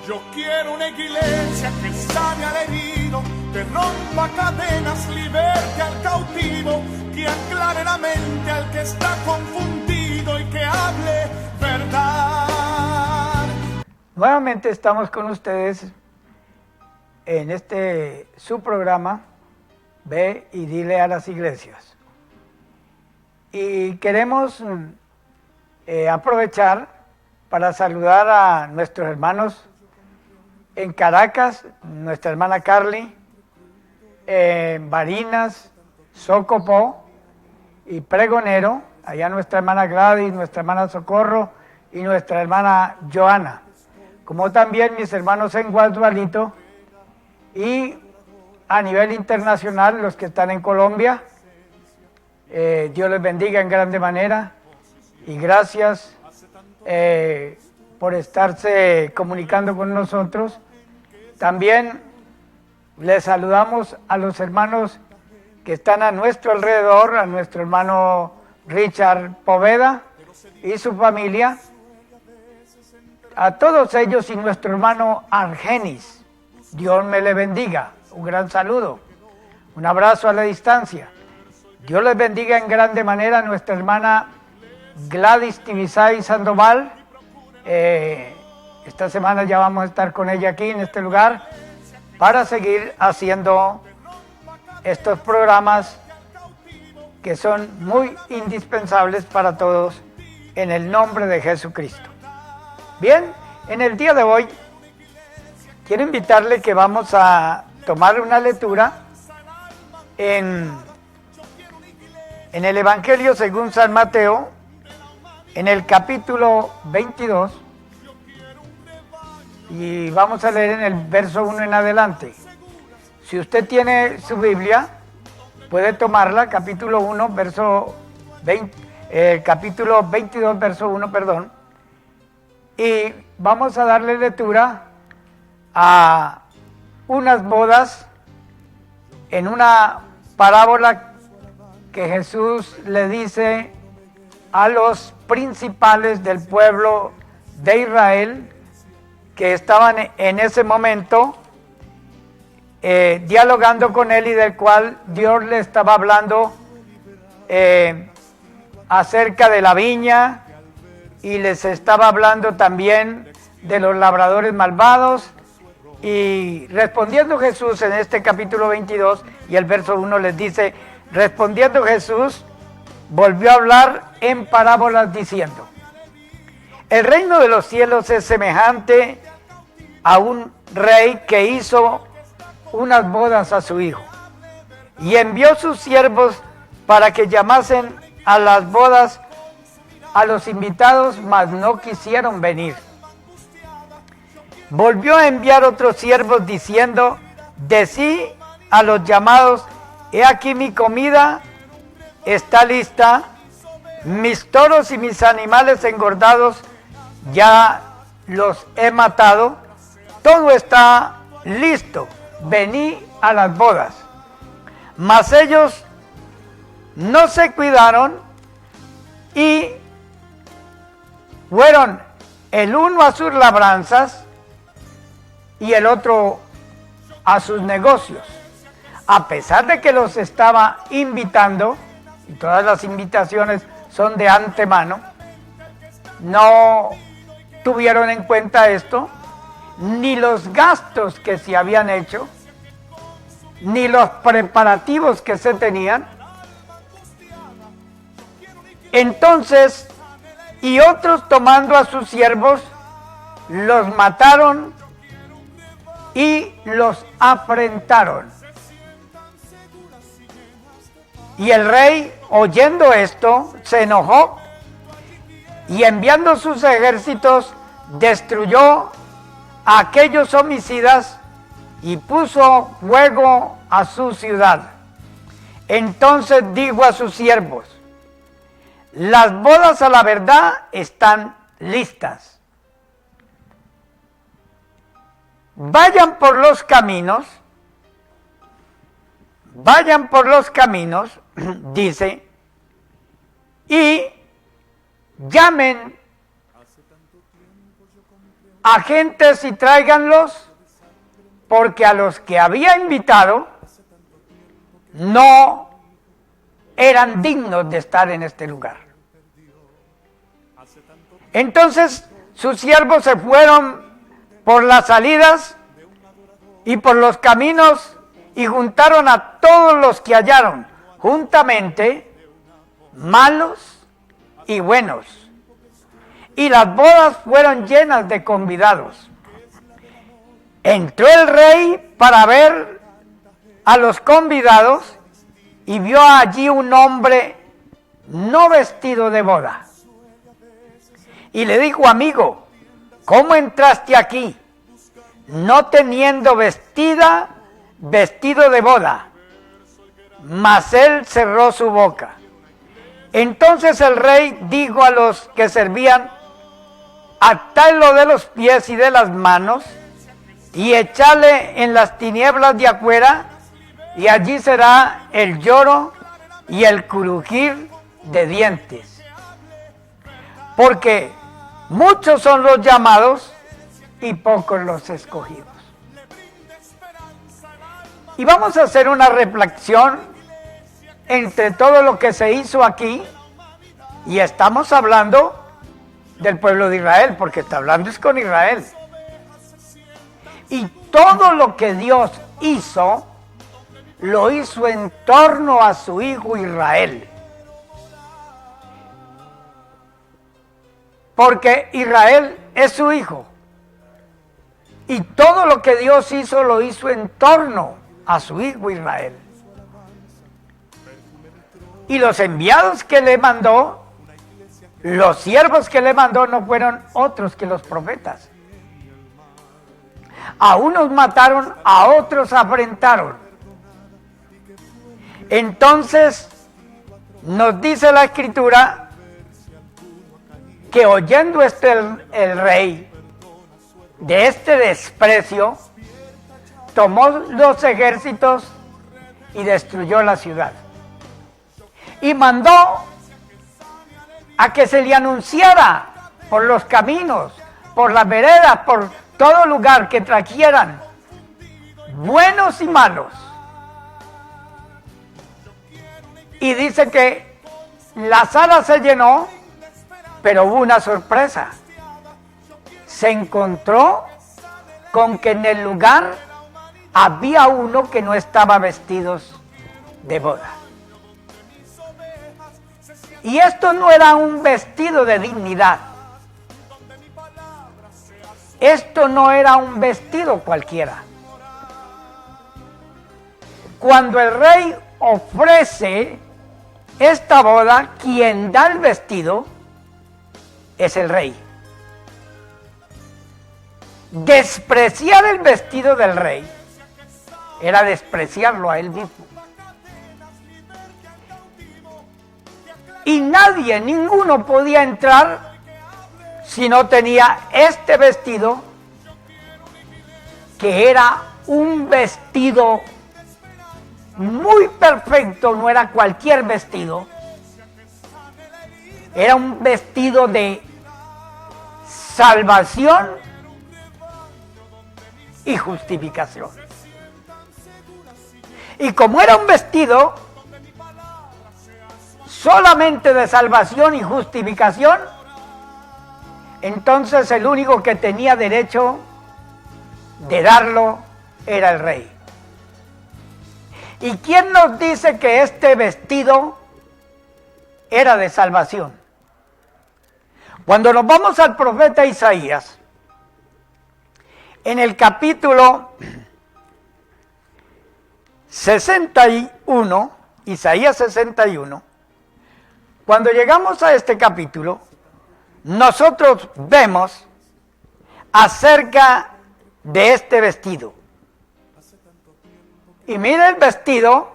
Yo quiero una iglesia que sane al herido, que rompa cadenas, liberte al cautivo, que aclare la mente al que está confundido y que hable verdad. Nuevamente estamos con ustedes en su programa, Ve y dile a las iglesias. Y queremos aprovechar para saludar a nuestros hermanos en Caracas, nuestra hermana Carly, en Barinas, Socopó y Pregonero, allá nuestra hermana Gladys, nuestra hermana Socorro y nuestra hermana Joana, como también mis hermanos en Guadualito y a nivel internacional los que están en Colombia. Dios les bendiga en grande manera y gracias por estarse comunicando con nosotros. También les saludamos a los hermanos que están a nuestro alrededor, a nuestro hermano Richard Poveda y su familia, a todos ellos y nuestro hermano Argenis. Dios me le bendiga. Un gran saludo, un abrazo a la distancia. Dios les bendiga en grande manera a nuestra hermana Gladys Tibisay Sandoval. Esta semana ya vamos a estar con ella aquí en este lugar para seguir haciendo estos programas que son muy indispensables para todos en el nombre de Jesucristo. Bien, en el día de hoy quiero invitarle que vamos a tomar una lectura en el Evangelio según San Mateo, en el capítulo 22, y vamos a leer en el verso 1 en adelante. Si usted tiene su Biblia, puede tomarla, capítulo 1, verso 20, capítulo 22, verso 1, perdón, y vamos a darle lectura a unas bodas en una parábola que Jesús le dice a los principales del pueblo de Israel que estaban en ese momento dialogando con él y del cual Dios le estaba hablando acerca de la viña y les estaba hablando también de los labradores malvados. Y respondiendo Jesús en este capítulo 22 y el verso 1 les dice: respondiendo Jesús volvió a hablar en parábolas diciendo: el reino de los cielos es semejante a un rey que hizo unas bodas a su hijo y envió sus siervos para que llamasen a las bodas a los invitados, mas no quisieron venir. Volvió a enviar otros siervos diciendo: decí a los llamados, he aquí mi comida está lista, mis toros y mis animales engordados ya los he matado, todo está listo, vení a las bodas. Mas ellos no se cuidaron y fueron el uno a sus labranzas y el otro a sus negocios. A pesar de que los estaba invitando, y todas las invitaciones son de antemano, no tuvieron en cuenta esto, ni los gastos que se habían hecho, ni los preparativos que se tenían. Entonces, y otros tomando a sus siervos, los mataron y los afrentaron. Y el rey, oyendo esto, se enojó y enviando sus ejércitos, destruyó a aquellos homicidas y puso fuego a su ciudad. Entonces dijo a sus siervos: las bodas a la verdad están listas. Vayan por los caminos, dice, y llamen agentes y tráiganlos, porque a los que había invitado no eran dignos de estar en este lugar. Entonces sus siervos se fueron por las salidas y por los caminos y juntaron a todos los que hallaron juntamente, malos y buenos. Y las bodas fueron llenas de convidados. Entró el rey para ver a los convidados y vio allí un hombre no vestido de boda. Y le dijo: amigo, ¿cómo entraste aquí no teniendo vestido de boda? Mas él cerró su boca. Entonces el rey dijo a los que servían: atadlo de los pies y de las manos y echadle en las tinieblas de afuera, y allí será el lloro y el crujir de dientes. Porque muchos son los llamados y pocos los escogidos. Y vamos a hacer una reflexión entre todo lo que se hizo aquí, y estamos hablando del pueblo de Israel, porque está hablando es con Israel. Y todo lo que Dios hizo, lo hizo en torno a su hijo Israel. Porque Israel es su hijo. Y todo lo que Dios hizo, lo hizo en torno a su hijo Israel. Y los enviados que le mandó, los siervos que le mandó, no fueron otros que los profetas. A unos mataron, a otros afrentaron. Entonces nos dice la Escritura que oyendo el rey de este desprecio, tomó los ejércitos y destruyó la ciudad. Y mandó a que se le anunciara por los caminos, por las veredas, por todo lugar, que trajeran buenos y malos. Y dice que la sala se llenó, pero hubo una sorpresa. Se encontró con que en el lugar había uno que no estaba vestido de boda. Y esto no era un vestido de dignidad. Esto no era un vestido cualquiera. Cuando el rey ofrece esta boda, quien da el vestido es el rey. Despreciar el vestido del rey era despreciarlo a él mismo. Y nadie, ninguno podía entrar si no tenía este vestido, que era un vestido muy perfecto, no era cualquier vestido. Era un vestido de salvación y justificación. Y como era un vestido solamente de salvación y justificación, entonces el único que tenía derecho de darlo era el rey. ¿Y quién nos dice que este vestido era de salvación? Cuando nos vamos al profeta Isaías, en el capítulo 61, Isaías 61, cuando llegamos a este capítulo, nosotros vemos acerca de este vestido. Y mire el vestido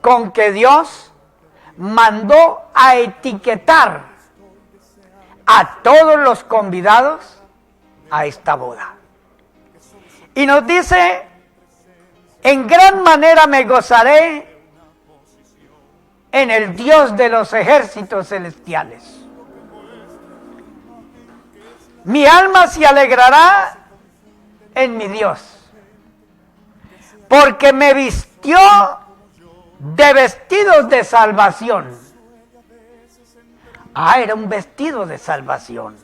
con que Dios mandó a etiquetar a todos los convidados a esta boda. Y nos dice: en gran manera me gozaré en el Dios de los ejércitos celestiales. Mi alma se alegrará en mi Dios, porque me vistió de vestidos de salvación. Era un vestido de salvación.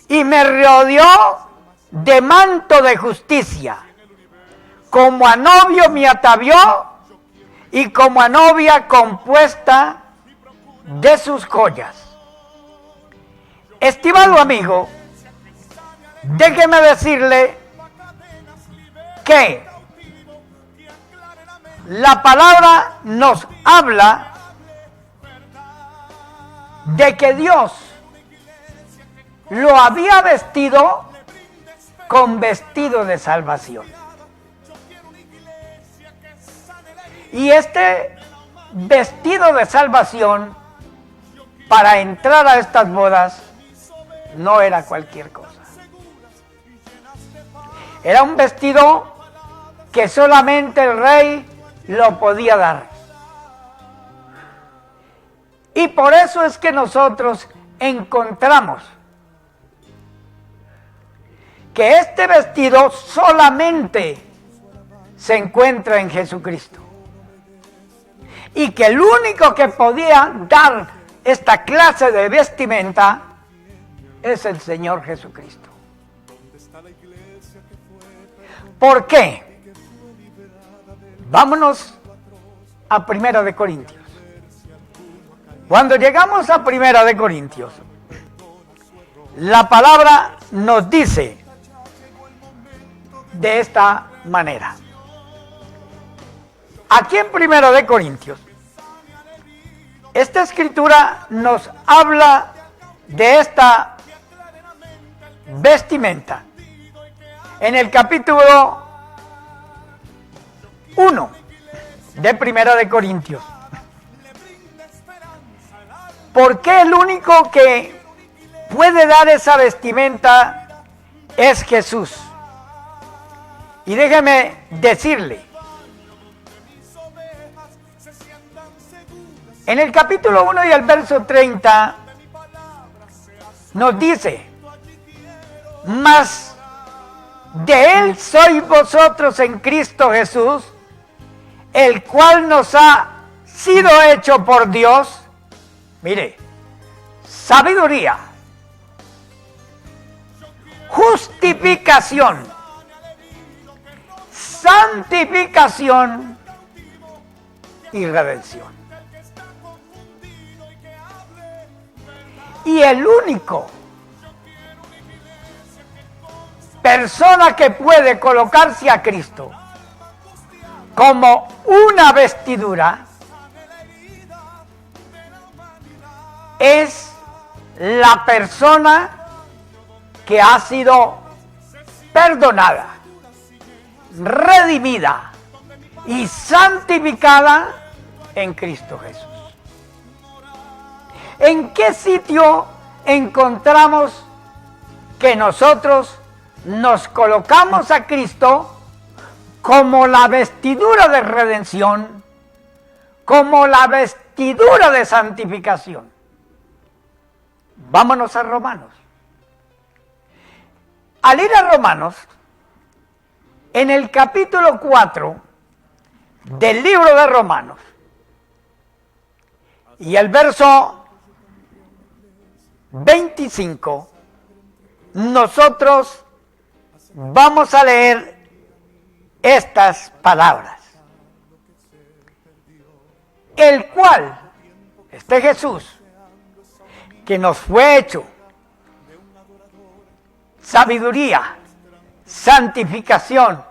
Y me rodeó de manto de justicia. Como a novio me atavió y como a novia compuesta de sus joyas. Estimado amigo, déjeme decirle que la palabra nos habla de que Dios lo había vestido con vestido de salvación. Y este vestido de salvación para entrar a estas bodas no era cualquier cosa. Era un vestido que solamente el rey lo podía dar. Y por eso es que nosotros encontramos que este vestido solamente se encuentra en Jesucristo. Y que el único que podía dar esta clase de vestimenta es el Señor Jesucristo. ¿Por qué? Vámonos a 1 de Corintios. Cuando llegamos a 1 de Corintios, la palabra nos dice de esta manera. Aquí en 1 de Corintios, esta escritura nos habla de esta vestimenta. En el capítulo 1 de 1 de Corintios. ¿Por qué el único que puede dar esa vestimenta es Jesús? Y déjeme decirle, en el capítulo 1 y el verso 30 nos dice: mas de Él sois vosotros en Cristo Jesús, el cual nos ha sido hecho por Dios, mire, sabiduría, justificación, santificación y redención. Y el único persona que puede colocarse a Cristo como una vestidura es la persona que ha sido perdonada, redimida y santificada en Cristo Jesús. ¿En qué sitio encontramos que nosotros nos colocamos a Cristo como la vestidura de redención, como la vestidura de santificación? Vámonos a Romanos. Al ir a Romanos, en el capítulo 4 del libro de Romanos, y el verso 25, nosotros vamos a leer estas palabras. El cual, este Jesús, que nos fue hecho sabiduría, santificación,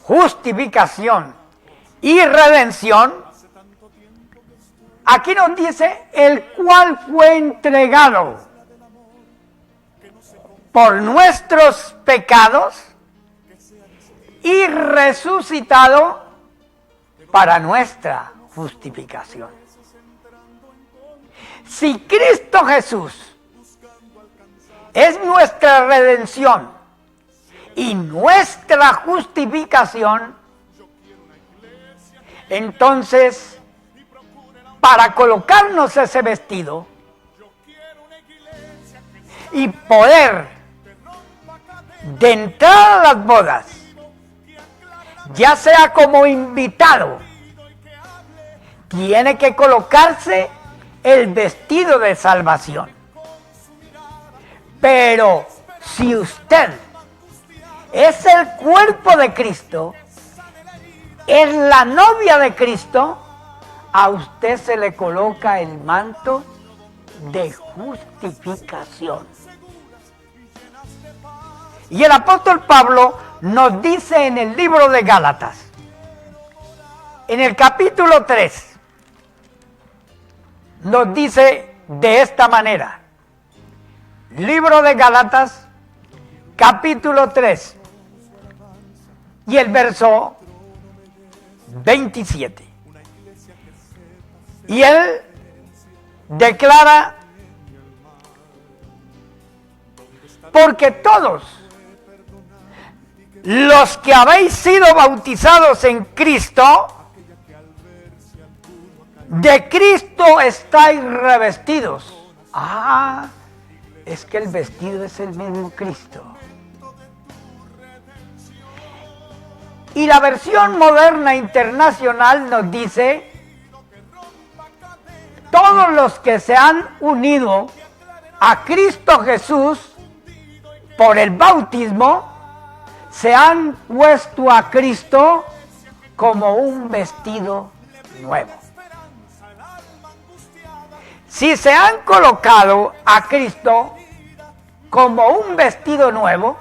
justificación y redención, aquí nos dice, el cual fue entregado por nuestros pecados y resucitado para nuestra justificación. Si Cristo Jesús es nuestra redención y nuestra justificación, entonces, para colocarnos ese vestido, y poder de entrar a las bodas, ya sea como invitado, tiene que colocarse el vestido de salvación. Pero si usted es el cuerpo de Cristo, es la novia de Cristo, a usted se le coloca el manto de justificación. Y el apóstol Pablo nos dice en el libro de Gálatas, en el capítulo 3, nos dice de esta manera, libro de Gálatas, capítulo 3, y el verso 27. Y él declara, porque todos los que habéis sido bautizados en Cristo, de Cristo estáis revestidos. Ah, es que el vestido es el mismo Cristo. Y la versión moderna internacional nos dice, todos los que se han unido a Cristo Jesús por el bautismo, se han puesto a Cristo como un vestido nuevo. Si se han colocado a Cristo como un vestido nuevo,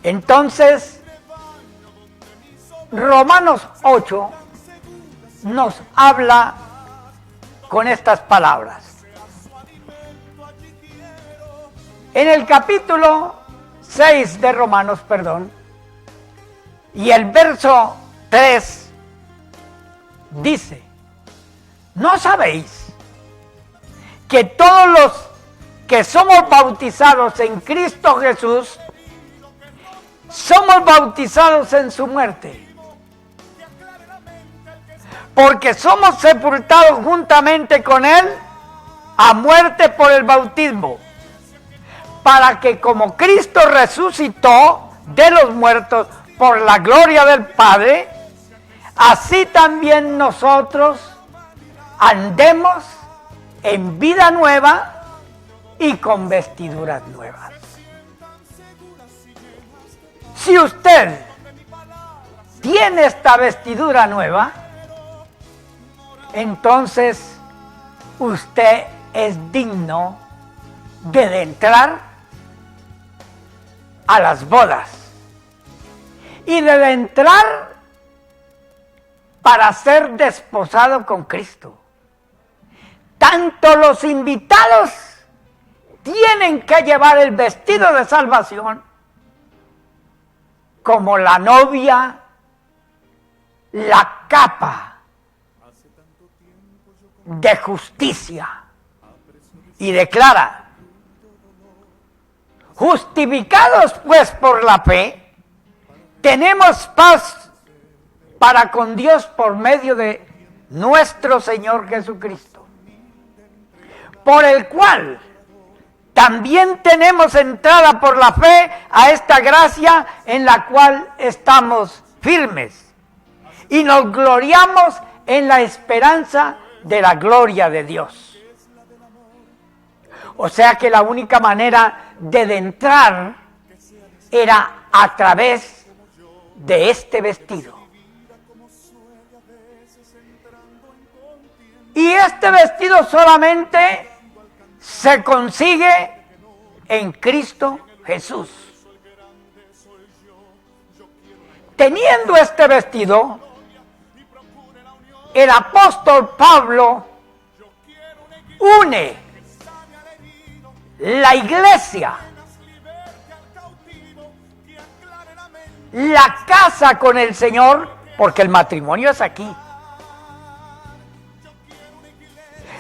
entonces Romanos 8 nos habla con estas palabras. En el capítulo 6 de Romanos, y el verso 3 dice, ¿no sabéis que todos los que somos bautizados en Cristo Jesús, somos bautizados en su muerte? Porque somos sepultados juntamente con Él a muerte por el bautismo, para que como Cristo resucitó de los muertos por la gloria del Padre, así también nosotros andemos en vida nueva y con vestiduras nuevas. Si usted tiene esta vestidura nueva, entonces usted es digno de entrar a las bodas y de entrar para ser desposado con Cristo. Tanto los invitados tienen que llevar el vestido de salvación, como la novia la capa de justicia, y declara, justificados pues por la fe, tenemos paz para con Dios por medio de nuestro Señor Jesucristo, por el cual también tenemos entrada por la fe a esta gracia en la cual estamos firmes y nos gloriamos en la esperanza de la gloria de Dios. O sea que la única manera de entrar era a través de este vestido. Y este vestido solamente se consigue en Cristo Jesús. Teniendo este vestido, el apóstol Pablo une la iglesia, la casa con el Señor, porque el matrimonio es aquí.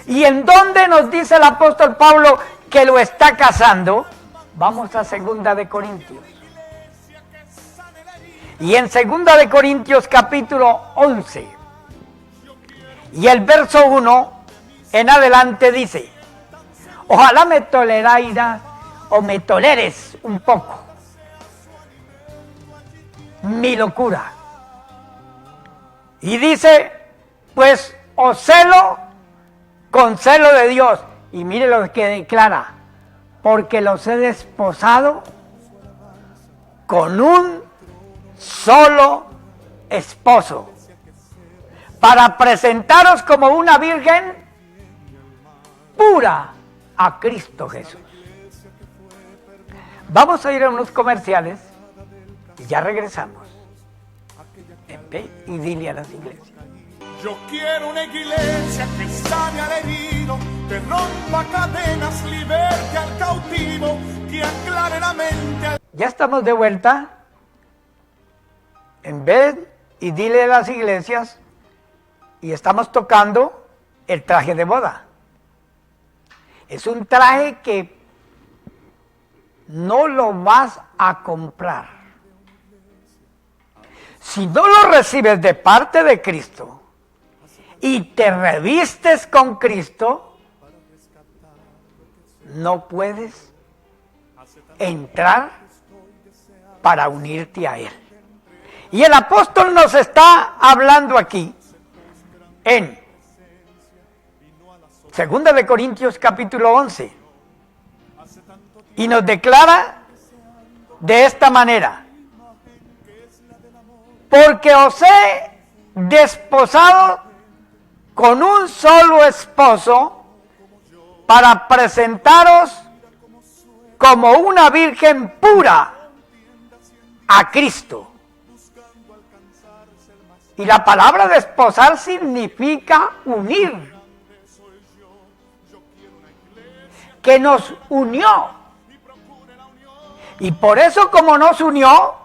¿Y en dónde nos dice el apóstol Pablo que lo está casando? Vamos a 2 de Corintios. Y en 2 de Corintios capítulo 11, y el verso 1 en adelante dice, ojalá me tolerarais o me toleres un poco mi locura. Y dice, pues os celo con celo de Dios. Y mire lo que declara, porque los he desposado con un solo esposo, para presentaros como una virgen pura a Cristo Jesús. Vamos a ir a unos comerciales y ya regresamos. Ve y dile a las iglesias. Yo quiero una iglesia que sane al herido, que rompa cadenas, liberte al cautivo, que aclare la mente. Ya estamos de vuelta. En vez y dile a las iglesias, y estamos tocando el traje de boda. Es un traje que no lo vas a comprar. Si no lo recibes de parte de Cristo y te revistes con Cristo, no puedes entrar para unirte a Él. Y el apóstol nos está hablando aquí en 2 de Corintios capítulo 11 y nos declara de esta manera: porque os he desposado con un solo esposo para presentaros como una virgen pura a Cristo. Y la palabra desposar significa unir, que nos unió. Y por eso, como nos unió,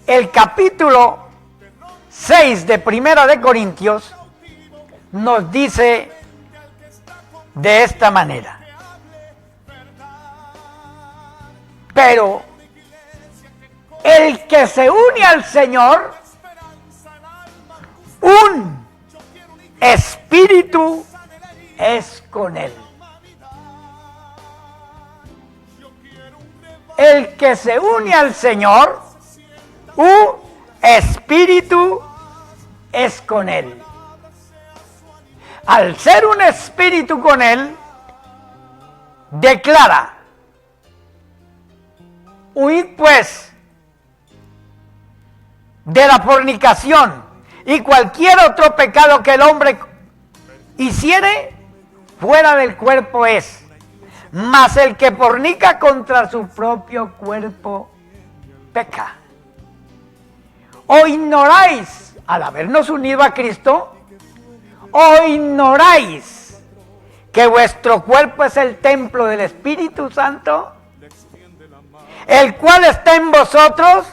el capítulo 6 de Primera de Corintios nos dice de esta manera: pero el que se une al Señor, un espíritu es con Él. El que se une al Señor, un espíritu es con Él. Al ser un espíritu con Él, declara: huid pues de la fornicación y cualquier otro pecado que el hombre hiciere, fuera del cuerpo es. Mas el que fornica contra su propio cuerpo peca. ¿O ignoráis, al habernos unido a Cristo, o ignoráis que vuestro cuerpo es el templo del Espíritu Santo, el cual está en vosotros,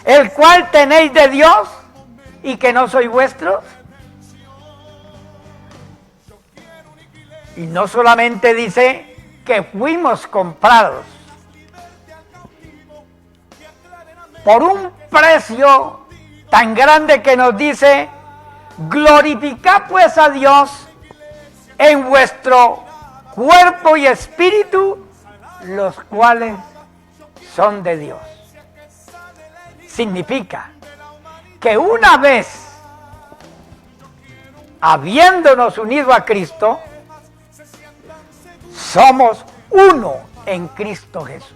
el cual tenéis de Dios, y que no sois vuestros? Y no solamente dice que fuimos comprados por un precio tan grande que nos dice: glorificad pues a Dios en vuestro cuerpo y espíritu, los cuales son de Dios. Significa que una vez habiéndonos unido a Cristo, somos uno en Cristo Jesús.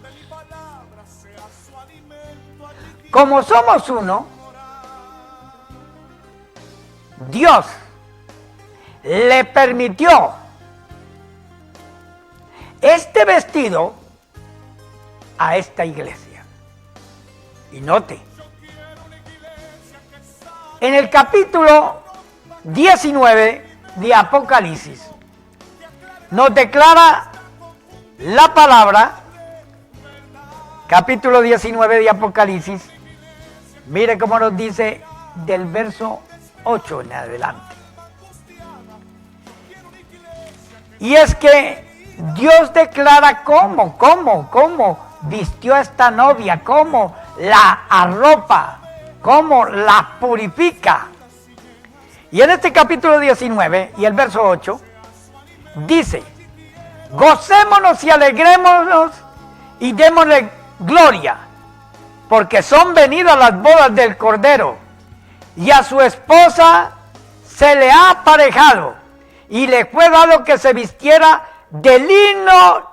Como somos uno, Dios le permitió este vestido a esta iglesia. Y note, en el capítulo 19 de Apocalipsis nos declara la palabra, capítulo 19 de Apocalipsis, mire cómo nos dice del verso 8 en adelante. Y es que Dios declara cómo vistió a esta novia, cómo la arropa, cómo la purifica. Y en este capítulo 19 y el verso 8 dice: Gocémonos y alegrémonos y démosle gloria, porque son venidas las bodas del Cordero, y a su esposa se le ha aparejado, y le fue dado que se vistiera de lino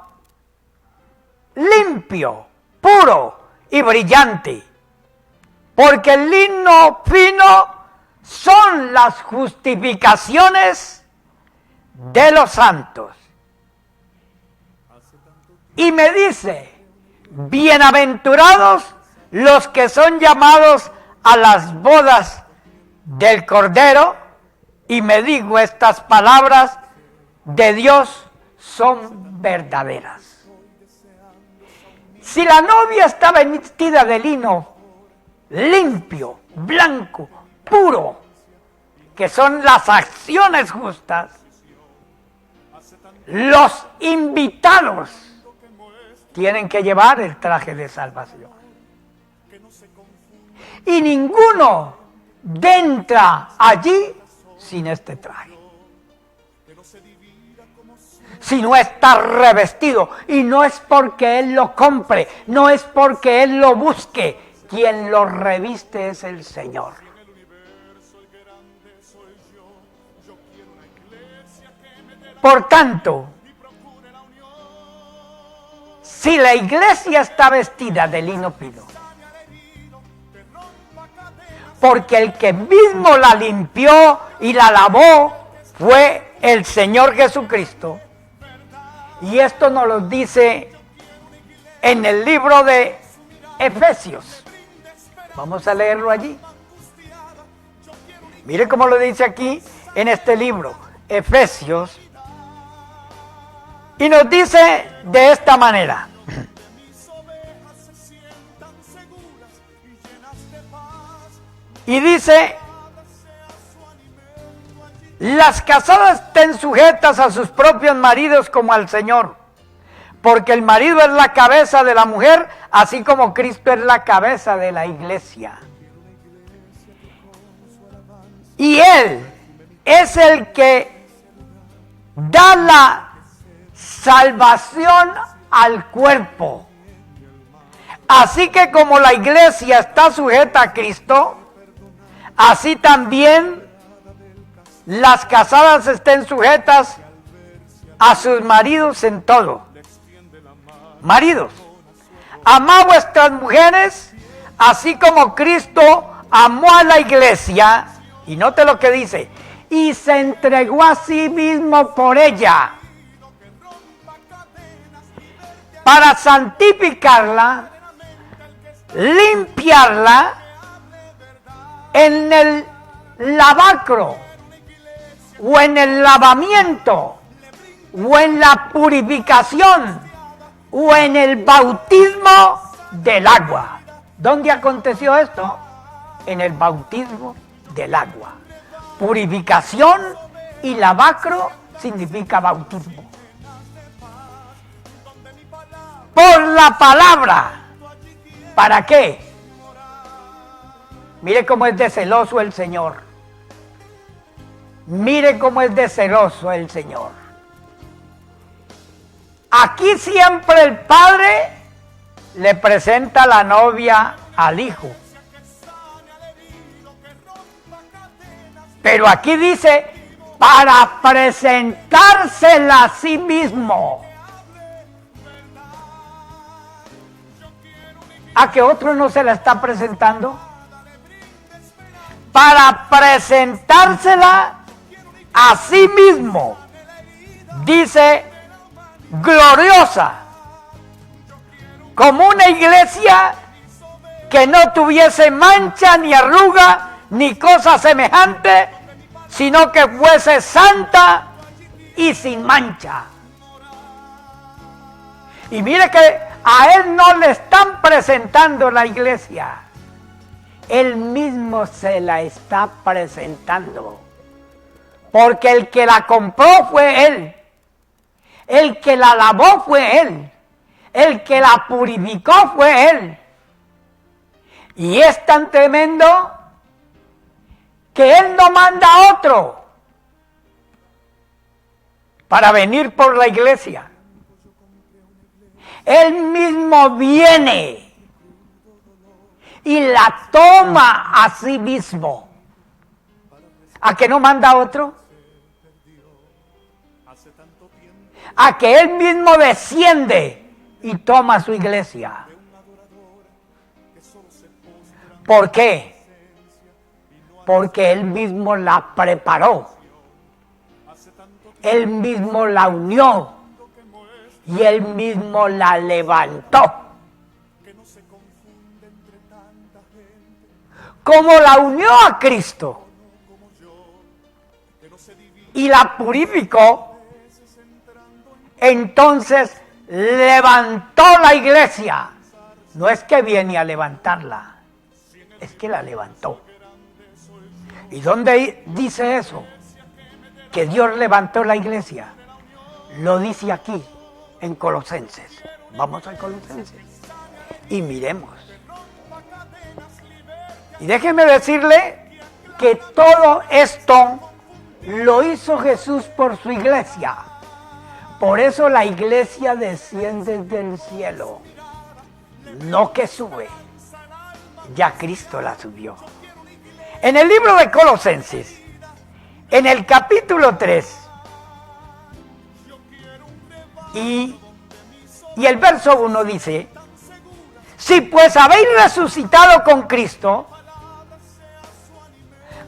limpio, puro y brillante, porque el lino fino son las justificaciones de los santos. Y me dice, bienaventurados los que son llamados a las bodas del Cordero, y me digo, estas palabras de Dios son verdaderas. Si la novia está vestida de lino limpio, blanco, puro, que son las acciones justas, los invitados tienen que llevar el traje de salvación. Y ninguno entra allí sin este traje. Si no está revestido, y no es porque él lo compre, no es porque él lo busque, quien lo reviste es el Señor. Por tanto, si la iglesia está vestida de lino fino, porque el que mismo la limpió y la lavó fue el Señor Jesucristo, y esto nos lo dice en el libro de Efesios. Vamos a leerlo allí. Mire cómo lo dice aquí en este libro, Efesios. Y nos dice de esta manera. Y dice, las casadas estén sujetas a sus propios maridos como al Señor, porque el marido es la cabeza de la mujer, así como Cristo es la cabeza de la iglesia. Y Él es el que da la salvación al cuerpo. Así que como la iglesia está sujeta a Cristo, así también las casadas estén sujetas a sus maridos en todo. Maridos, amad vuestras mujeres, así como Cristo amó a la iglesia, y note lo que dice, y se entregó a sí mismo por ella, para santificarla, limpiarla en el lavacro, o en el lavamiento, o en la purificación, o en el bautismo del agua. ¿Dónde aconteció esto? En el bautismo del agua. Purificación y lavacro significa bautismo. Por la palabra. ¿Para qué? Mire cómo es de celoso el Señor. Mire cómo es de celoso el Señor. Aquí siempre el padre le presenta a la novia al hijo. Pero aquí dice, para presentársela a sí mismo. ¿A que otro no se la está presentando? Para presentársela a sí mismo. Dice, gloriosa, como una iglesia que no tuviese mancha ni arruga ni cosa semejante, sino que fuese santa y sin mancha. Y mire que a él no le están presentando la iglesia, él mismo se la está presentando, porque el que la compró fue él. El que la lavó fue él. El que la purificó fue él. Y es tan tremendo que él no manda a otro para venir por la iglesia. Él mismo viene y la toma a sí mismo. ¿A que no manda a otro? A que Él mismo desciende y toma su iglesia. ¿Por qué? Porque Él mismo la preparó. Él mismo la unió. Y Él mismo la levantó. Como la unió a Cristo y la purificó, entonces levantó la iglesia. No es que viene a levantarla, es que la levantó. ¿Y dónde dice eso? Que Dios levantó la iglesia. Lo dice aquí, en Colosenses. Vamos a Colosenses y miremos. Y déjeme decirle que todo esto lo hizo Jesús por su iglesia. Por eso la iglesia desciende del cielo, no que sube. Ya Cristo la subió. En el libro de Colosenses, en el capítulo 3 y el verso 1 dice: si pues habéis resucitado con Cristo,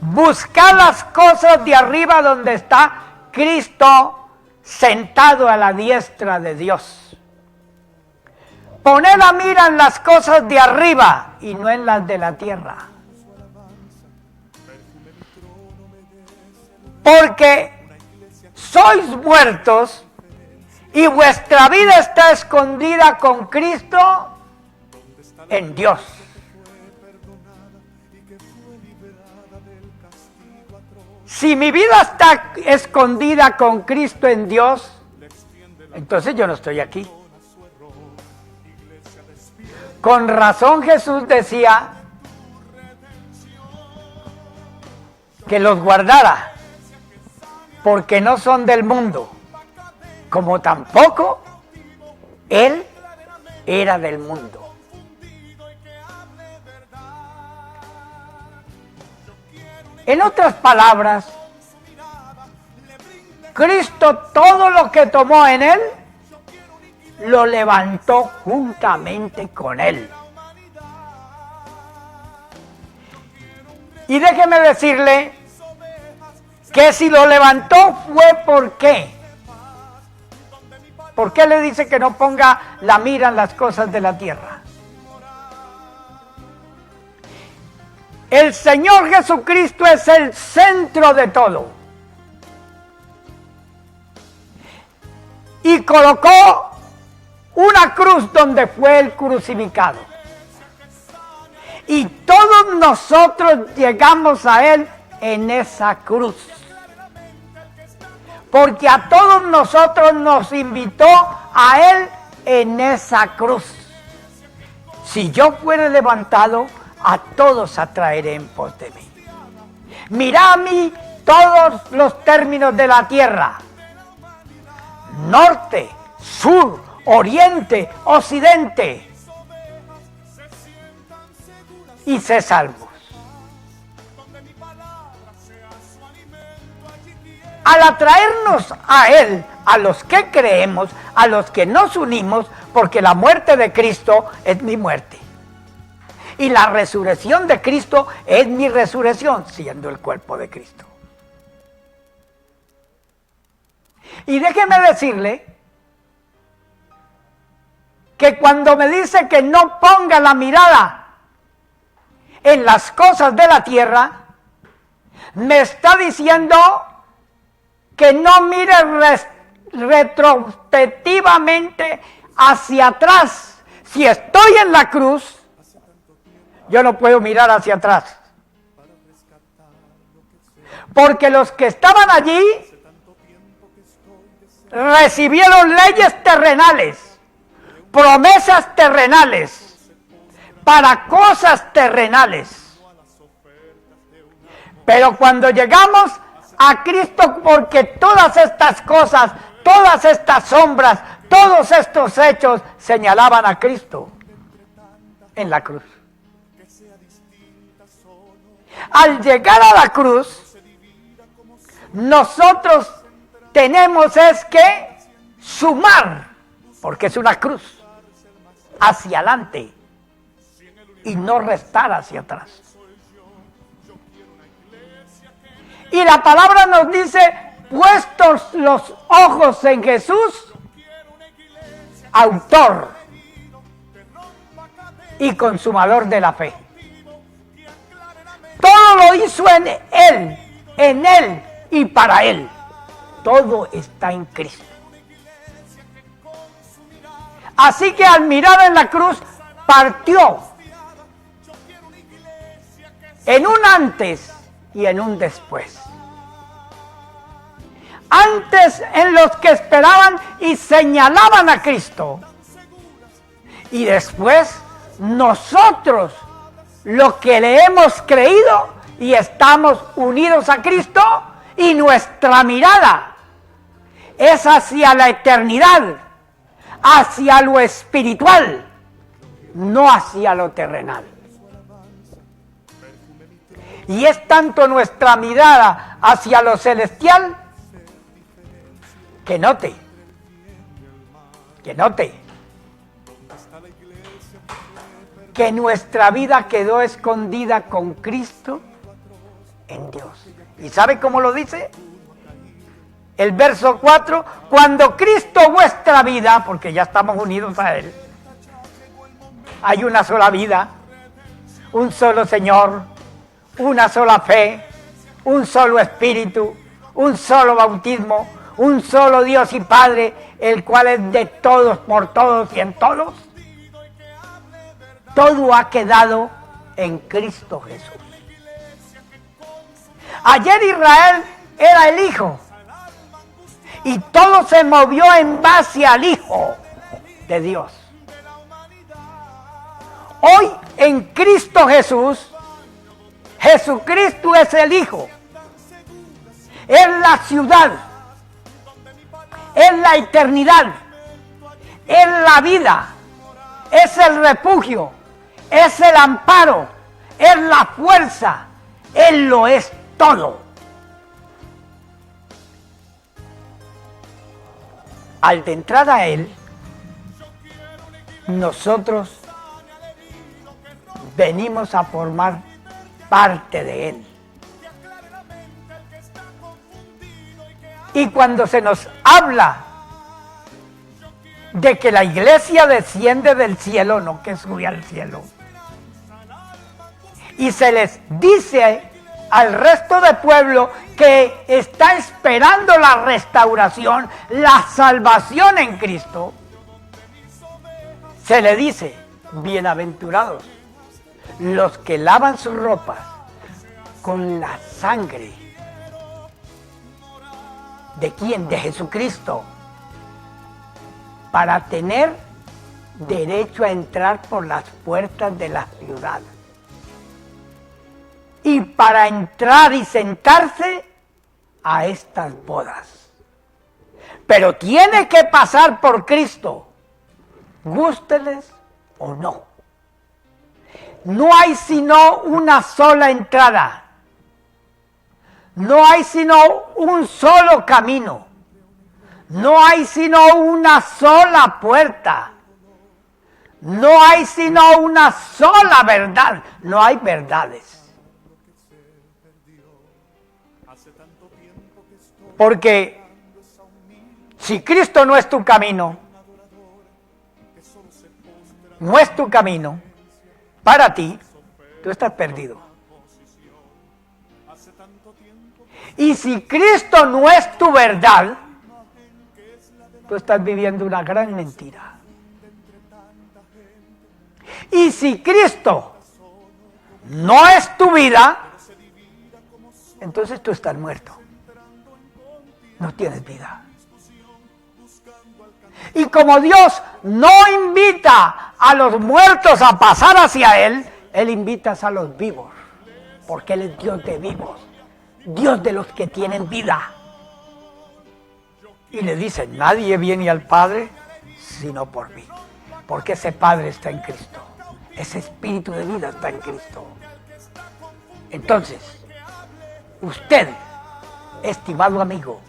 buscad las cosas de arriba donde está Cristo sentado a la diestra de Dios. Poned la mira en las cosas de arriba y no en las de la tierra. Porque sois muertos y vuestra vida está escondida con Cristo en Dios. Si mi vida está escondida con Cristo en Dios, entonces yo no estoy aquí. Con razón Jesús decía que los guardara, porque no son del mundo, como tampoco Él era del mundo. En otras palabras, Cristo todo lo que tomó en Él, lo levantó juntamente con Él. Y déjeme decirle que si lo levantó fue ¿por qué? ¿Por qué le dice que no ponga la mira en las cosas de la tierra? El Señor Jesucristo es el centro de todo. Y colocó una cruz donde fue el crucificado. Y todos nosotros llegamos a Él en esa cruz. Porque a todos nosotros nos invitó a Él en esa cruz. Si yo fuera levantado, a todos atraeré en pos de mí. Mirad a mí todos los términos de la tierra: norte, sur, oriente, occidente, y sé salvos. Al atraernos a Él, a los que creemos, a los que nos unimos, porque la muerte de Cristo es mi muerte. Y la resurrección de Cristo es mi resurrección, siendo el cuerpo de Cristo. Y déjeme decirle que cuando me dice que no ponga la mirada en las cosas de la tierra, me está diciendo que no mire retrospectivamente hacia atrás. Si estoy en la cruz, yo no puedo mirar hacia atrás. Porque los que estaban allí recibieron leyes terrenales, promesas terrenales, para cosas terrenales. Pero cuando llegamos a Cristo, porque todas estas cosas, todas estas sombras, Todos estos hechos señalaban a Cristo en la cruz. Al llegar a la cruz, nosotros tenemos es que sumar, porque es una cruz, hacia adelante y no restar hacia atrás. Y la palabra nos dice, puestos los ojos en Jesús, autor y consumador de la fe. Todo lo hizo en Él y para Él. Todo está en Cristo. Así que al mirar en la cruz, partió en un antes y en un después. Antes en los que esperaban y señalaban a Cristo. Y después nosotros, los que le hemos creído y estamos unidos a Cristo, y nuestra mirada es hacia la eternidad, hacia lo espiritual, no hacia lo terrenal. Y es tanto nuestra mirada hacia lo celestial que note, que nuestra vida quedó escondida con Cristo en Dios. ¿Y sabe cómo lo dice? El verso 4, cuando Cristo vuestra vida, porque ya estamos unidos a Él, hay una sola vida, un solo Señor, una sola fe, un solo Espíritu, un solo bautismo, un solo Dios y Padre, el cual es de todos, por todos y en todos. Todo ha quedado en Cristo Jesús. Ayer Israel era el Hijo y todo se movió en base al Hijo de Dios. Hoy en Cristo Jesús, Jesucristo es el Hijo, es la ciudad, es la eternidad, es la vida, es el refugio, es el amparo, es la fuerza, Él lo es todo. Al entrar a Él, nosotros venimos a formar parte de Él. Y cuando se nos habla de que la iglesia desciende del cielo, no que sube al cielo, y se les dice al resto del pueblo que está esperando la restauración, la salvación en Cristo, se le dice, bienaventurados los que lavan sus ropas con la sangre. ¿De quién? De Jesucristo. Para tener derecho a entrar por las puertas de la ciudad. Y para entrar y sentarse a estas bodas. Pero tiene que pasar por Cristo, gústeles o no. No hay sino una sola entrada. No hay sino un solo camino. No hay sino una sola puerta. No hay sino una sola verdad. No hay verdades. Porque si Cristo no es tu camino, no es tu camino, para ti, tú estás perdido. Y si Cristo no es tu verdad, tú estás viviendo una gran mentira. Y si Cristo no es tu vida, entonces tú estás muerto. No tienes vida. Y como Dios no invita a los muertos a pasar hacia Él, Él invita a los vivos, porque Él es Dios de vivos, Dios de los que tienen vida. Y le dice, nadie viene al Padre sino por mí. Porque ese Padre está en Cristo. Ese espíritu de vida está en Cristo. Entonces, usted, estimado amigo,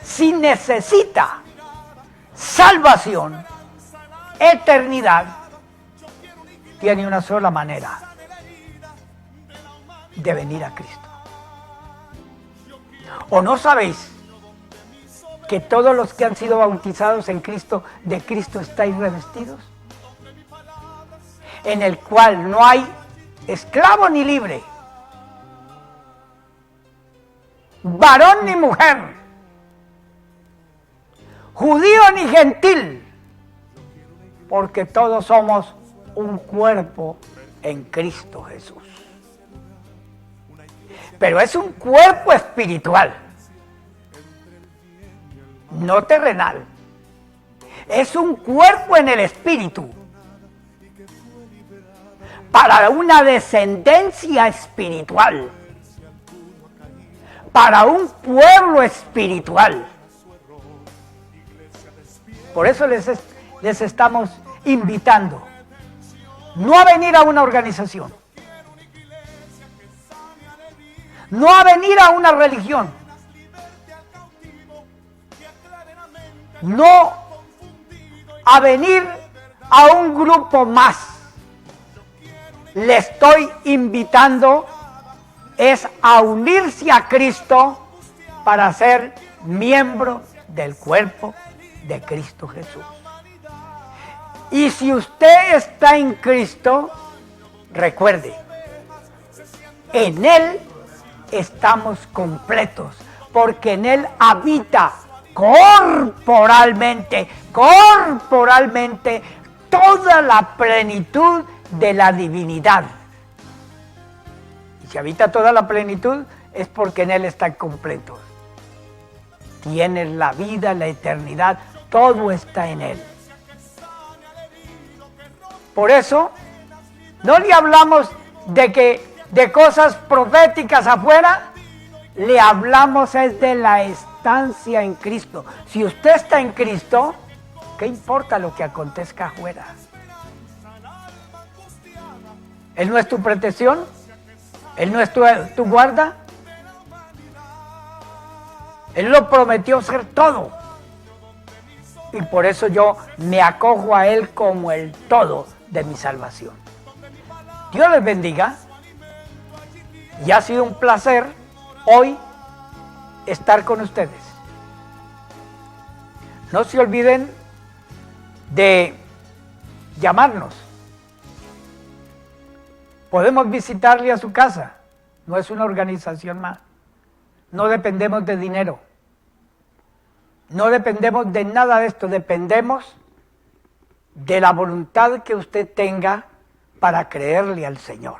si necesita salvación, eternidad, tiene una sola manera de venir a Cristo. ¿O no sabéis que todos los que han sido bautizados en Cristo, de Cristo estáis revestidos? En el cual no hay esclavo ni libre, varón ni mujer, judío ni gentil, porque todos somos un cuerpo en Cristo Jesús. Pero es un cuerpo espiritual, no terrenal. Es un cuerpo en el espíritu, para una descendencia espiritual, para un pueblo espiritual. Por eso les estamos invitando no a venir a una organización, no a venir a una religión, no a venir a un grupo más. Le estoy invitando es a unirse a Cristo para ser miembro del cuerpo de Cristo Jesús. Y si usted está en Cristo, recuerde, en Él estamos completos, porque en Él habita corporalmente toda la plenitud de la divinidad. Y si habita toda la plenitud, es porque en Él están completos. Tienes la vida, la eternidad, todo está en Él. Por eso, no le hablamos de cosas proféticas afuera, le hablamos es de la estancia en Cristo. Si usted está en Cristo, ¿qué importa lo que acontezca afuera? Él no es tu protección, Él no es tu guarda. Él lo prometió ser todo. Y por eso yo me acojo a Él como el todo de mi salvación. Dios les bendiga. Y ha sido un placer hoy estar con ustedes. No se olviden de llamarnos. Podemos visitarle a su casa. No es una organización más. No dependemos de dinero. No dependemos de nada de esto. Dependemos de la voluntad que usted tenga para creerle al Señor.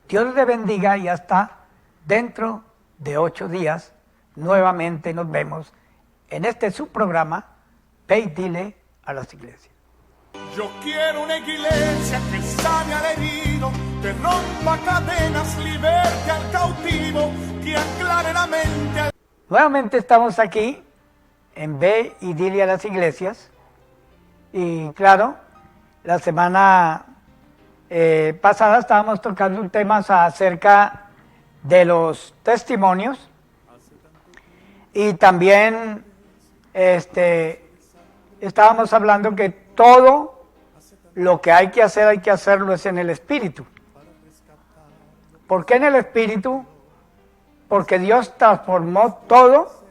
Dios le bendiga y hasta dentro de 8 días nuevamente nos vemos en este subprograma Ve y dile a las iglesias. Yo quiero una iglesia que sane al herido, que rompa cadenas, liberte al cautivo, que aclare la mente al... Nuevamente estamos aquí en Ve y dile a las iglesias. Y claro, la semana pasada estábamos tocando un tema acerca de los testimonios. Y también estábamos hablando que todo lo que hay que hacerlo es en el Espíritu. ¿Por qué en el Espíritu? Porque Dios transformó todo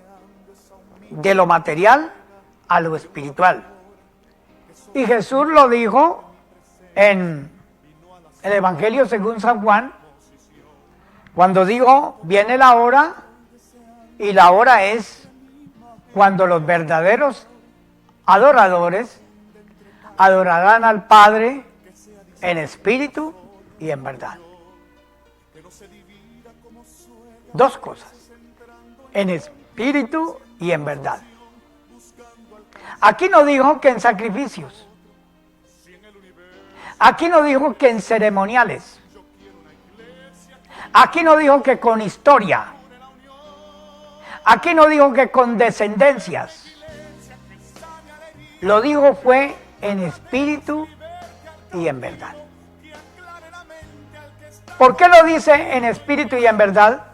de lo material a lo espiritual. Y Jesús lo dijo en el Evangelio según San Juan, cuando dijo, viene la hora, y la hora es cuando los verdaderos adoradores adorarán al Padre en espíritu y en verdad. Dos cosas, en espíritu y en verdad. Aquí no dijo que en sacrificios. Aquí no dijo que en ceremoniales. Aquí no dijo que con historia. Aquí no dijo que con descendencias. lo dijo fue en espíritu y en verdad. ¿Por qué lo dice en espíritu y en verdad?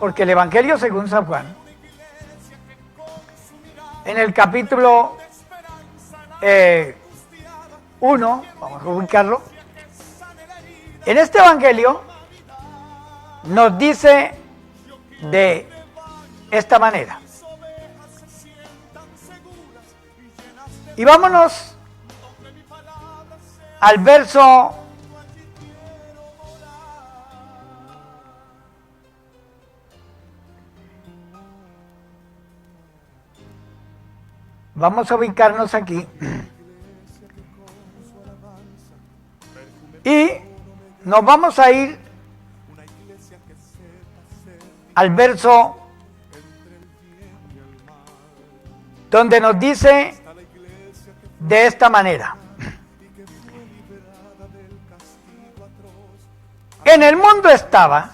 Porque el Evangelio según San Juan, en el capítulo 1, vamos a ubicarlo, en este Evangelio nos dice de esta manera. Y vámonos al verso 1. Vamos a ubicarnos aquí. Y nos vamos a ir al verso donde nos dice de esta manera: en el mundo estaba,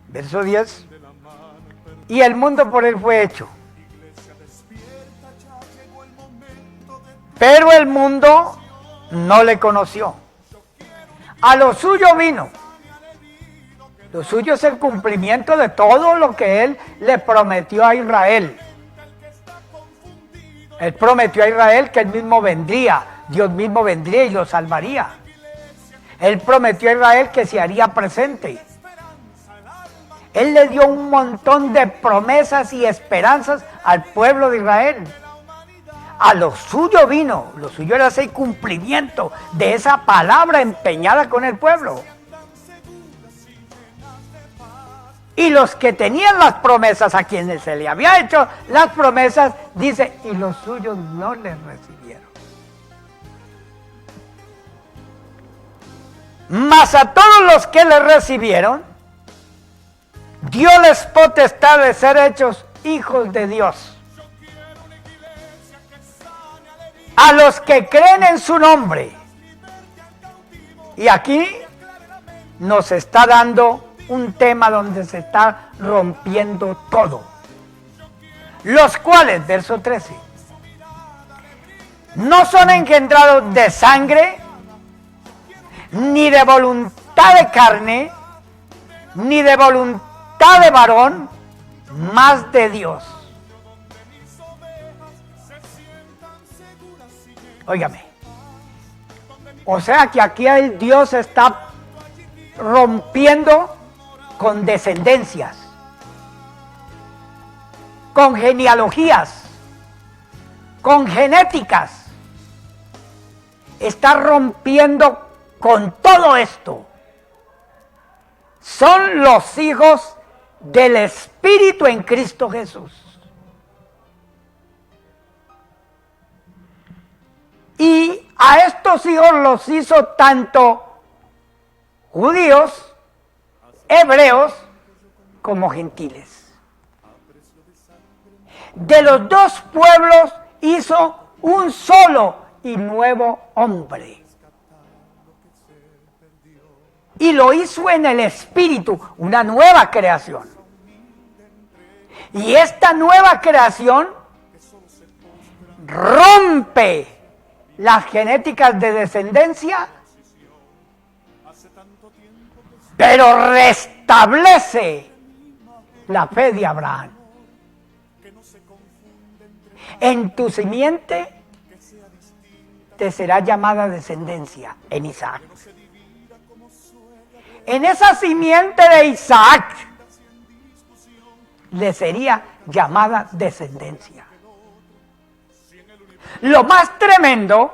verso 10, y el mundo por él fue hecho, pero el mundo no le conoció. A lo suyo vino. Lo suyo es el cumplimiento de todo lo que él le prometió a Israel. Él prometió a Israel que él mismo vendría, Dios mismo vendría y lo salvaría. Él prometió a Israel que se haría presente. Él le dio un montón de promesas y esperanzas al pueblo de Israel. A lo suyo vino, lo suyo era ese cumplimiento de esa palabra empeñada con el pueblo. Y los que tenían las promesas, a quienes se le había hecho las promesas, dice, y los suyos no les recibieron. Mas a todos los que le recibieron, dióles potestad de ser hechos hijos de Dios. A los que creen en su nombre. Y aquí nos está dando un tema donde se está rompiendo todo. Los cuales, verso 13, no son engendrados de sangre, ni de voluntad de carne, ni de voluntad de varón, mas de Dios. Óigame. O sea que aquí el Dios está rompiendo con descendencias, con genealogías, con genéticas. Está rompiendo con todo esto. Son los hijos del Espíritu en Cristo Jesús. Y a estos hijos los hizo tanto judíos, hebreos, como gentiles. De los dos pueblos hizo un solo y nuevo hombre. Y lo hizo en el Espíritu, una nueva creación. Y esta nueva creación rompe las genéticas de descendencia, pero restablece la fe de Abraham. En tu simiente te será llamada descendencia, en Isaac. En esa simiente de Isaac le sería llamada descendencia. Lo más tremendo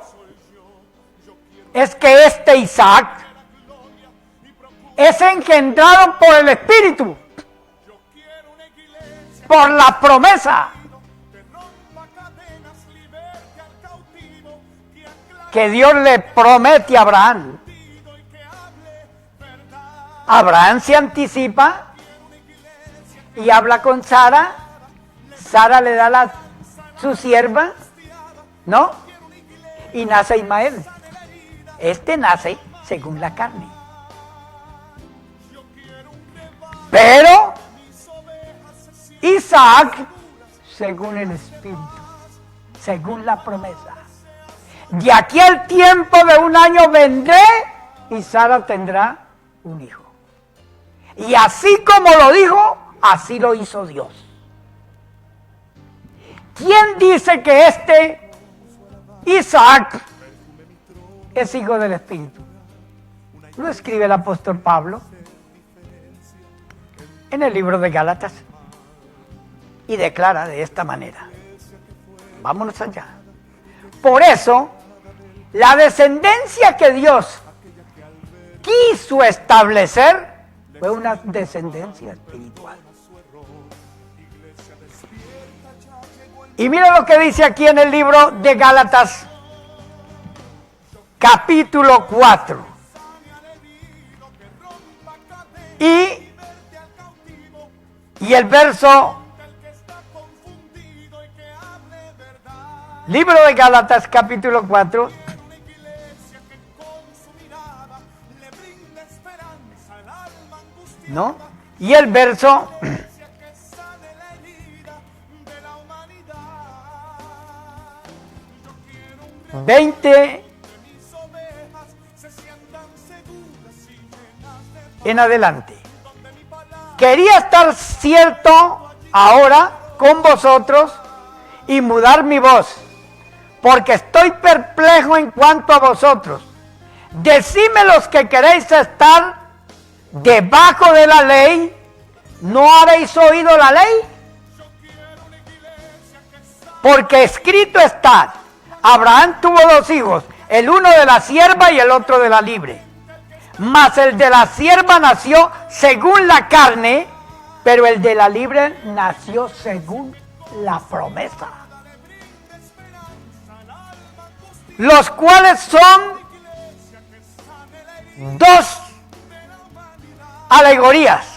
es que este Isaac es engendrado por el Espíritu, por la promesa que Dios le promete a Abraham. Abraham se anticipa y habla con Sara. Sara le da su sierva, ¿no? Y nace Ismael. Este nace según la carne. Pero Isaac según el Espíritu. según la promesa. De aquí al tiempo de 1 año vendré y Sara tendrá un hijo. Y así como lo dijo, así lo hizo Dios. ¿Quién dice que este Isaac es hijo del Espíritu? Lo escribe el apóstol Pablo en el libro de Gálatas y declara de esta manera. Vámonos allá. Por eso, la descendencia que Dios quiso establecer fue una descendencia espiritual. Y mira lo que dice aquí en el libro de Gálatas, capítulo 4. Y el verso, libro de Gálatas, capítulo 4, ¿no? Y el verso 20 en adelante. Quería estar cierto ahora con vosotros y mudar mi voz, porque estoy perplejo en cuanto a vosotros. Decidme los que queréis estar debajo de la ley, ¿no habéis oído la ley? Porque escrito está, Abraham tuvo 2 hijos, el uno de la sierva y el otro de la libre. Mas el de la sierva nació según la carne, pero el de la libre nació según la promesa. Los cuales son 2 alegorías.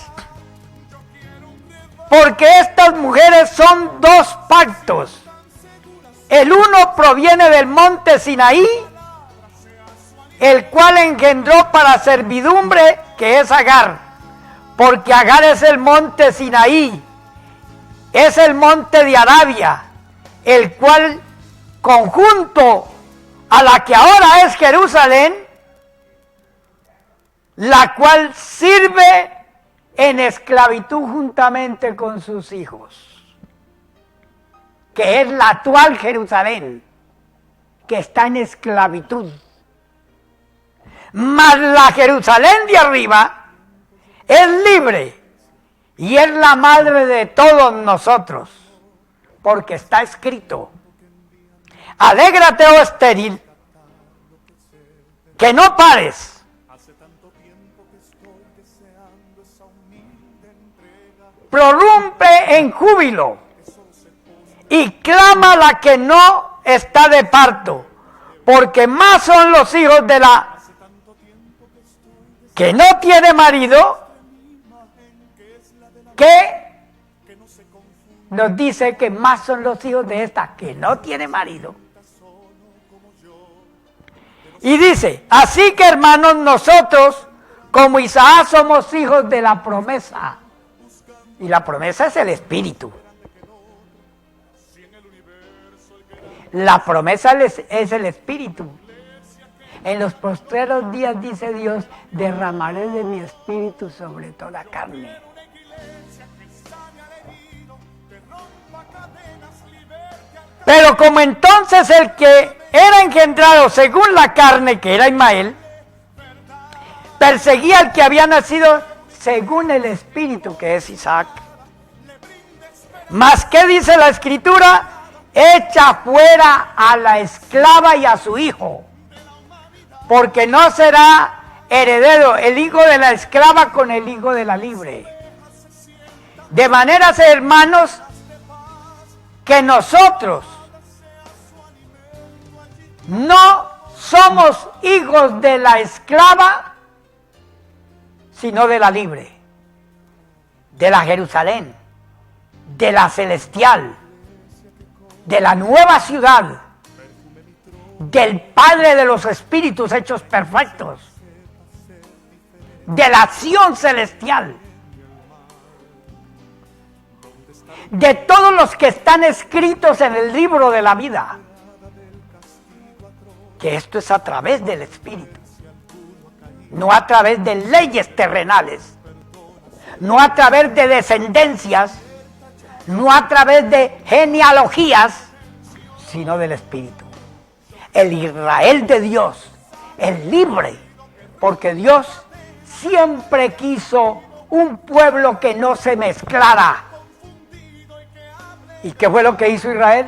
Porque estas mujeres son 2 pactos. El uno proviene del monte Sinaí, el cual engendró para servidumbre, que es Agar. Porque Agar es el monte Sinaí, es el monte de Arabia, el cual conjunto a la que ahora es Jerusalén, la cual sirve en esclavitud juntamente con sus hijos, que es la actual Jerusalén, que está en esclavitud. Mas la Jerusalén de arriba es libre y es la madre de todos nosotros, porque está escrito: alégrate, oh estéril, que no pares. Prorrumpe en júbilo y clama la que no está de parto, porque más son los hijos de la que no tiene marido, que nos dice que más son los hijos de esta que no tiene marido. Y dice, así que hermanos, nosotros como Isaac somos hijos de la promesa. Y la promesa es el Espíritu. La promesa es el Espíritu. En los postreros días, dice Dios, derramaré de mi Espíritu sobre toda carne. Pero como entonces el que era engendrado según la carne, que era Ismael, perseguía al que había nacido según el Espíritu, que es Isaac. Mas, ¿qué dice la Escritura? Echa fuera a la esclava y a su hijo, porque no será heredero el hijo de la esclava con el hijo de la libre. De manera, hermanos, que nosotros no somos hijos de la esclava, sino de la libre, de la Jerusalén, de la celestial, de la nueva ciudad, del Padre de los Espíritus hechos perfectos, de la acción celestial. de todos los que están escritos en el libro de la vida. Que esto es a través del Espíritu, no a través de leyes terrenales, no a través de descendencias, no a través de genealogías, sino del Espíritu. El Israel de Dios, el libre, porque Dios siempre quiso un pueblo que no se mezclara. ¿Y qué fue lo que hizo Israel?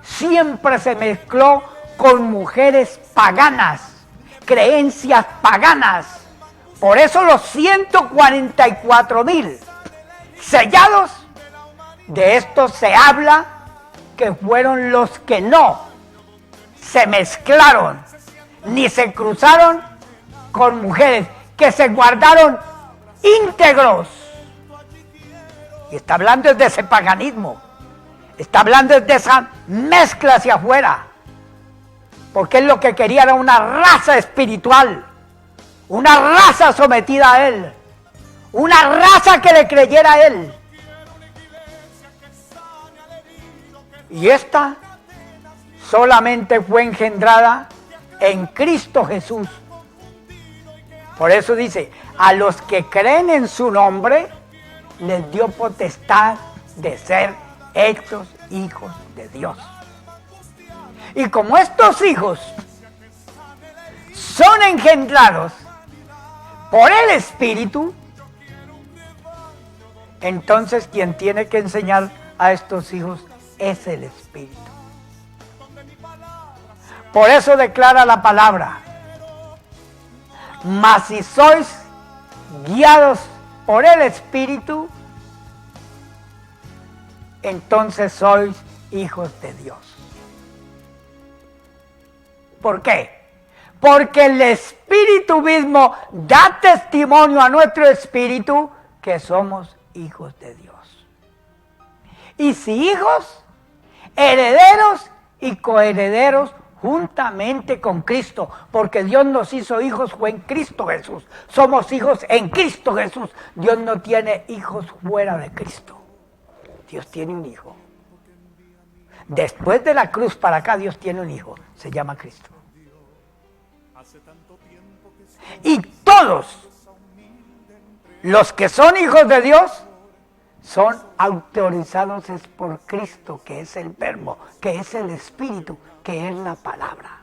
Siempre se mezcló con mujeres paganas, creencias paganas. Por eso los 144,000 sellados, de estos se habla que fueron los que no se mezclaron ni se cruzaron con mujeres, que se guardaron íntegros. Y está hablando de ese paganismo, está hablando de esa mezcla hacia afuera, porque él lo que quería era una raza espiritual, una raza sometida a él, una raza que le creyera a él. Y esta solamente fue engendrada en Cristo Jesús. Por eso dice, a los que creen en su nombre, les dio potestad de ser hechos hijos de Dios. Y como estos hijos son engendrados por el Espíritu, entonces quien tiene que enseñar a estos hijos es el Espíritu. Por eso declara la palabra: mas si sois guiados por el Espíritu, entonces sois hijos de Dios. ¿Por qué? Porque el Espíritu mismo da testimonio a nuestro espíritu que somos hijos de Dios. Y si hijos, herederos y coherederos juntamente con Cristo, porque Dios nos hizo hijos fue en Cristo Jesús. Somos hijos en Cristo Jesús. Dios no tiene hijos fuera de Cristo. Dios tiene un hijo. Después de la cruz para acá, Dios tiene un hijo. Se llama Cristo. Y todos los que son hijos de Dios son autorizados es por Cristo, que es el Verbo, que es el Espíritu, que es la palabra.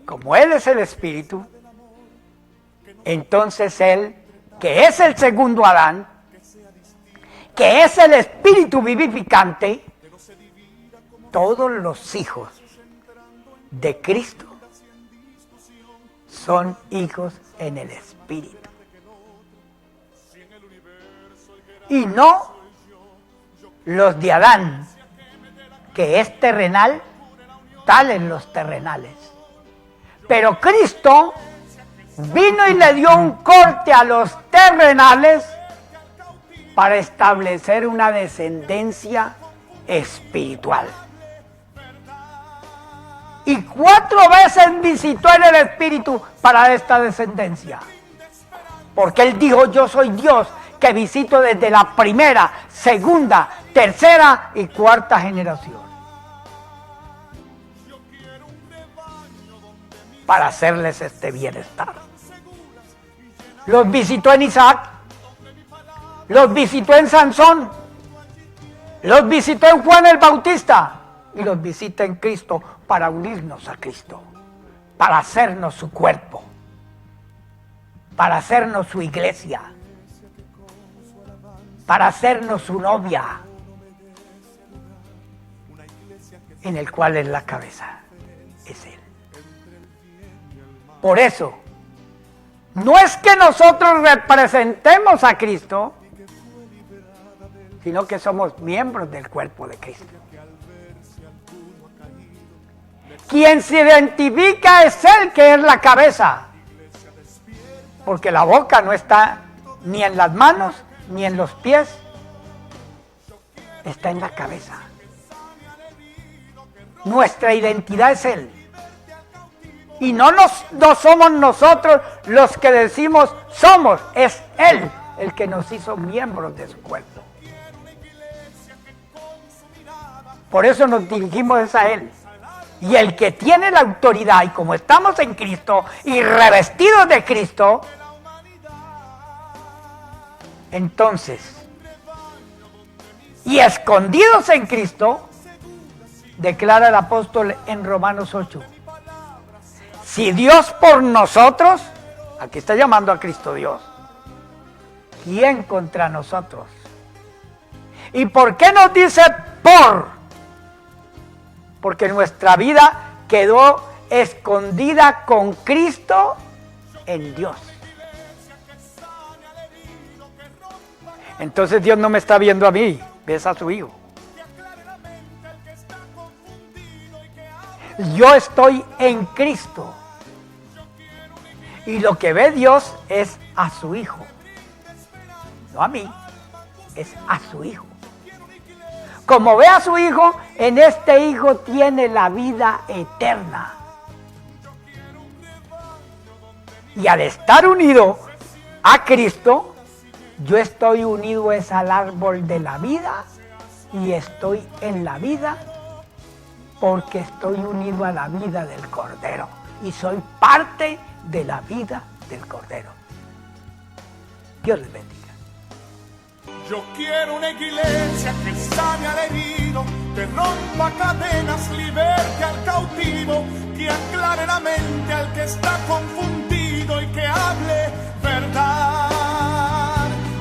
Como Él es el Espíritu, entonces Él, que es el segundo Adán, que es el Espíritu vivificante, todos los hijos de Cristo son hijos en el Espíritu. Y no los de Adán, que es terrenal, tales los terrenales. Pero Cristo vino y le dio un corte a los terrenales para establecer una descendencia espiritual. Y 4 veces visitó en el Espíritu para esta descendencia. Porque Él dijo: yo soy Dios que visito desde la primera, segunda, tercera y cuarta generación. Para hacerles este bienestar. Los visitó en Isaac, los visitó en Sansón, los visitó en Juan el Bautista y los visita en Cristo para unirnos a Cristo, para hacernos su cuerpo, para hacernos su iglesia, para hacernos su novia, en el cual es la cabeza, es Él. Por eso, no es que nosotros representemos a Cristo, sino que somos miembros del cuerpo de Cristo. Quien se identifica es Él, que es la cabeza, porque la boca no está ni en las manos ni en los pies, está en la cabeza. Nuestra identidad es Él. Y no somos nosotros los que decimos somos, es Él el que nos hizo miembros de su cuerpo. Por eso nos dirigimos a Él. Y el que tiene la autoridad, y como estamos en Cristo y revestidos de Cristo, entonces, y escondidos en Cristo, declara el apóstol en Romanos 8, si Dios por nosotros, aquí está llamando a Cristo Dios, ¿quién contra nosotros? ¿Y por qué nos dice por? Porque nuestra vida quedó escondida con Cristo en Dios. Entonces Dios no me está viendo a mí, ves a su Hijo. Yo estoy en Cristo. Y lo que ve Dios es a su Hijo. No a mí, es a su Hijo. Como ve a su Hijo, en este Hijo tiene la vida eterna. Y al estar unido a Cristo, yo estoy unido es al árbol de la vida y estoy en la vida porque estoy unido a la vida del Cordero y soy parte de la vida del Cordero. Dios les bendiga. Yo quiero una iglesia que sane al herido, que rompa cadenas, liberte al cautivo, que aclare la mente al que está confundido y que hable verdad.